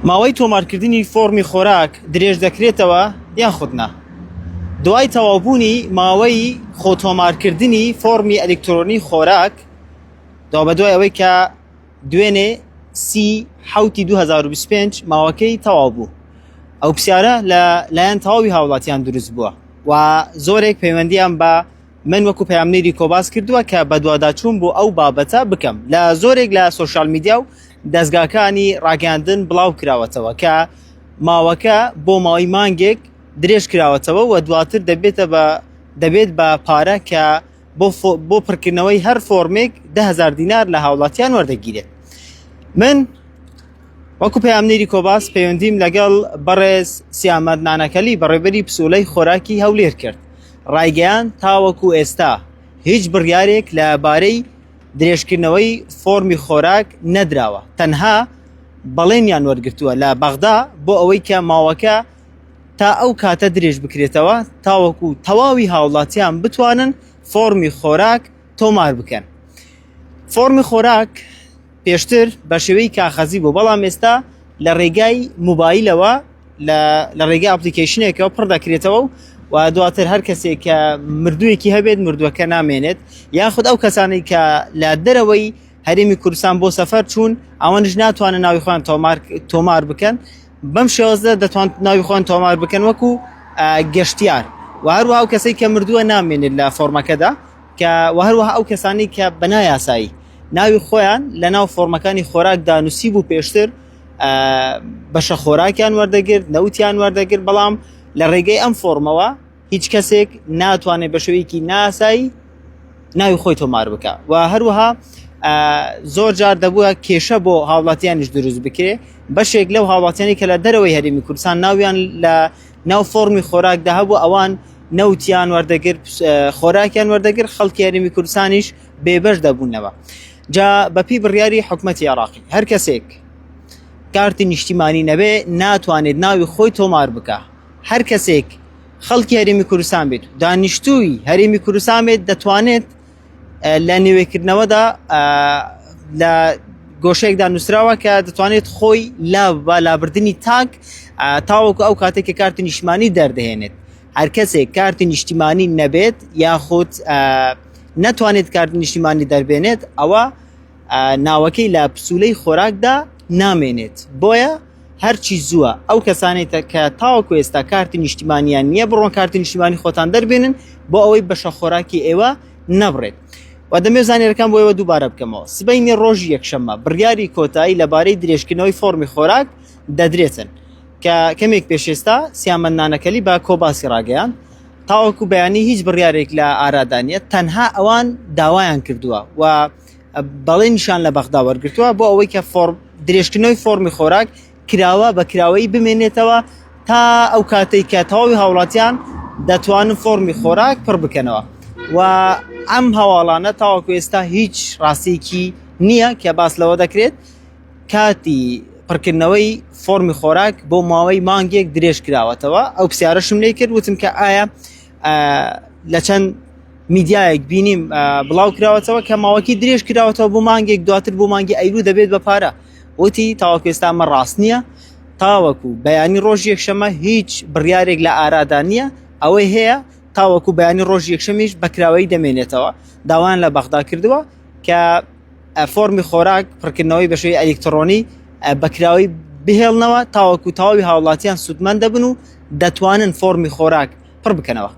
ماوەی تۆمارکردنی فۆرمی خۆراک درێژ دەکرێتەوە یان خودنا. دوای تەواوبوونی ماوەی خۆتۆمارکردنی فۆرمی ئەلکترۆنی خۆراک بە دوای ئەوەی کە دوێنێ سی حوتی 2025 ماوەکەی تەواو بوو. ئەو پرسیارە لایەن تەواوی هاوڵاتیان دروست بووە و زۆرێک پەیوەندیان بە من وەکو پەیامنێری کۆباس کردووە کە بە دوواداچوون بۆ ئەو بابەتە بکەم لە زۆرێک لە سۆشال میدیا و دەستگاکانی ڕاگەاندن بڵاو کراوەتەوە کە ماوەکە بۆ ماوەی مانگێک درێژ کراوەتەوە و دواتر دەبێت بە پارە کە بۆ پڕکردنەوەی هەر فۆرمێک 10,000 دینار لە هاوڵاتیان وەردەگیرێت. من وەکو پەیامنێری کۆباس پەیوەندیم لەگەڵ بەڕێز سیامەد نانەکەلی بەڕێوەبەری پسوولەی خۆراکی هەولێر کرد. ڕایگەیان تاوەکو ئێستا هیچ بڕیارێک لەبارەی درێژکردنەوەی فۆرمی خۆراک نەدراوە، تەنها بەڵێنیان وەرگرتووە لە بەغدا بۆ ئەوەی کە ماوەکە تا ئەو کاتە درێژ بکرێتەوە تاوەکو تەواوی هاوڵاتیان بتوانن فۆرمی خۆراک تۆمار بکەن. فۆرمی خۆراک پێشتر بە شێوەی کاغەزی بوو، بەڵام ئێستا لە ڕێگای موبایلەوە لە ڕێگای ئەپلیکیشنێکەوە پڕ دەکرێتەوە و دواتر هەر کەسێک کە مردوویەکی هەبێت مردووەکە نامێنێت، یاخود ئەو کەسانی کە لە دەرەوەی هەرێمی کوردستان بۆ سەفەر چوون ئەوانش ناتوانن ناوی خۆیان تۆمار بکەن، بەم شێوازە دەتوان ناوی خۆیان تۆمار بکەن وەکو گەشتیار و هەروەها ئەو کەسەی کە مردووە نامێنێت لە فۆرمەکەدا و هەروەها ئەو کەسانی کە بەنایاسایی ناوی خۆیان لە ناو فۆرمەکانی خۆراکدا نووسی بوو پێشتر بەشە خۆراکیان وەردەگرت، نەوتیان وەردەگرت، بەڵام لە ڕێگەی ئەم فۆرمەوە هیچ کەسێک ناتوانێت بە شێوەیەکی ناسایی ناوی خۆی تۆمار بکە و هەروەها زۆر جار دەبووە کێشە بۆ هاوڵاتیانیش دروست بکرێ. بەشێک لەو هاوڵاتیانی کە لە دەرەوەی هەرێمی کوردستان ناویان لە ناو فۆرمی خۆراکدا هەبوو ئەوان نەوتیان وەردەگرت، خۆراکیان وەردەگرت، خەڵکی هەرێمی کوردستانیش بێبەش دەبوونەوە. جا بەپی بڕیاری حکومەتی عێراقی هەر کەسێک کارتی نیشتیمانی نەبێ ناتوانێت ناوی خۆی تۆمار بکە. هەر کەسێک خەڵکی هەرێمی کوردستان بێت، دانیشتووی هەرێمی کوردستان بێت، دەتوانێت لە نوێکردنەوەدا لە گۆشەیەکدا نووسراوە کە دەتوانێت خۆی لابردنی تاک تاوەکو ئەو کاتێک کە کارتی نیشتیمانی دەردەهێنێت. هەر کەسێک کارتی نیشتیمانی نەبێت یاخود نەتوانێت کارتی نیشتیمانی دەربێنێت ئەوە ناوەکەی لە پسوولەی خۆراکدا نامێنێت. بۆیە هەرچی زووە ئەو کەسانێتە کە تاوەکو ئێستا کارتی نیشتیمانیان نییە بڕۆن کارتی نیشتیمانی خۆتان دەربێنن بۆ ئەوەی بەشە خۆراکی ئێوە نەبڕێت. و دەمێ زانیەکان بۆ ئێوە دووبارە بکەمەوە. سبەینی ڕۆژی یەکشەممە بڕیاری کۆتایی لەبارەی درێژکردنەوەی فۆرمی خۆراک دەدرێتن کە کەمێک پێشێستا سیامەد نانەکەلی بە کۆباسی ڕاگەیان تاوەکو بەیانی هیچ بڕیارێک لە ئارادانیە، تەنها ئەوان داوایان کردووە و بەڵێنیشان لە بەغدا وەرگرتووە بۆ ئەوەی کە درێژکردنەوەی فۆرمی خۆراک کراوە بە کراوەی بمێنێتەوە تا ئەو کاتێک کە تەواوی هاوڵاتیان دەتوانن فۆرمی خۆراک پڕ بکەنەوە و ئەم هەواڵانە تاوەکو ئێستا هیچ ڕاستێکی نییە کە باس لەوە دەکرێت کاتی پڕکردنەوەی فۆرمی خۆراک بۆ ماوەی مانگێک درێژ کراوەتەوە. ئەو پرسیارەشم لێ کرد، وتم کە ئایا لە چەند میدیایەک بینیم بڵاو کراوەتەوە کە ماوەکی درێژ کراوەتەوە بۆ مانگێک، دواتر بۆ مانگی ئەیلوو دەبێت بە پارە. وتی تاوەکو ئێستا ئەمە ڕاست نییە، تاوەکو بەیانی ڕۆژی یەکشەمە هیچ بڕیارێک لە ئارادا نییە، ئەوەی هەیە تاوەکو بەیانی ڕۆژی یەکشەمیش بەکراوەی دەمێنێتەوە. داوایان لە بەغدا کردووە کە فۆرمی خۆراک پڕکردنەوەی بە شێوەی ئەلکترۆنی بەکراوەی بهێڵنەوە تاوەکو تەواوی هاوڵاتیان سودمەند دەبن و دەتوانن فۆرمی خۆراک پڕ بکەنەوە.